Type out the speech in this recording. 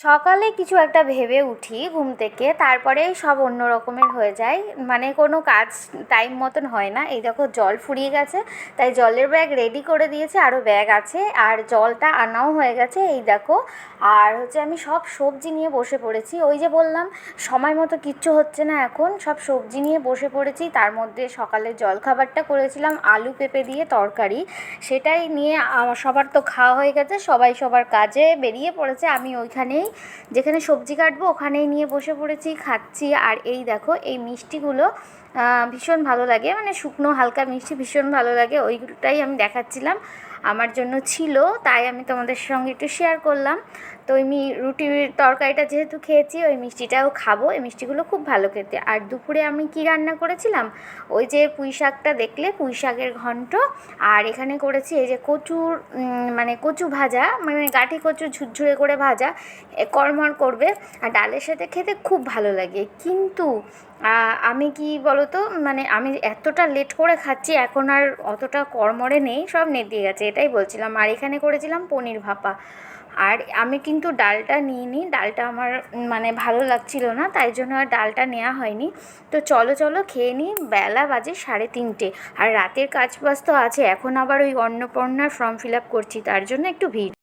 সকালে কিছু একটা ভেবে উঠি ঘুম থেকে, তারপরে সব অন্য রকমের হয়ে যায়। মানে কোনো কাজ টাইম মতন হয় না। এই দেখো জল ফুরিয়ে গেছে, তাই জলের ব্যাগ রেডি করে দিয়েছে, আরও ব্যাগ আছে, আর জলটা আনাও হয়ে গেছে এই দেখো। আর হচ্ছে আমি সব সবজি নিয়ে বসে পড়েছি। ওই যে বললাম সময় মতো কিচ্ছু হচ্ছে না, এখন সব সবজি নিয়ে বসে পড়েছি। তার মধ্যে সকালে জলখাবারটা করেছিলাম আলু পেঁপে দিয়ে তরকারি, সেটাই নিয়ে সবার তো খাওয়া হয়ে গেছে, সবাই সবার কাজে বেরিয়ে পড়েছে। আমি ওইখানেই যেখানে সবজি কাটবো ওখানেই নিয়ে বসে পড়েছি, খাচ্ছি। আর এই দেখো এই মিষ্টিগুলো ভীষণ ভালো লাগে, মানে শুকনো হালকা মিষ্টি ভীষণ ভালো লাগে, ওইটাই আমি দেখাচ্ছিলাম আমার জন্য ছিল, তাই আমি তোমাদের সঙ্গে একটু শেয়ার করলাম। তো ওই রুটির তরকারিটা যেহেতু খেয়েছি, ওই মিষ্টিটাও খাবো। এই মিষ্টিগুলো খুব ভালো খেতে। আর দুপুরে আমি কি রান্না করেছিলাম, ওই যে পুঁই শাকটা দেখলে, পুঁই শাকের ঘন্ট। আর এখানে করেছি এই যে কচুর মানে কচু ভাজা, মানে গাঁটি কচু ঝুরঝুরে করে ভাজা, কড়মড় করবে। আর ডালের সাথে খেতে খুব ভালো লাগে। কিন্তু আমি কি বলতো, মানে আমি এতটা লেট করে খাচ্ছি, এখন আর অতটা কড়মড়ে নেই, সব নেতিয়ে গেছে, এটাই বলছিলাম। আর এখানে করেছিলাম পনির ভাপা। আর আমি কিন্তু ডালটা নিইনি, ডালটা আমার মানে ভালো লাগছিল না, তাই জন্য আর ডালটা নেওয়া হয়নি। তো চলো চলো খেয়ে নিই, বেলা বাজে 3:30। আর রাতের কাজ বাজ তো আছে, এখন আবার ওই অন্নপূর্ণার ফর্ম ফিল আপ করছি, তার জন্য একটু ভিড়।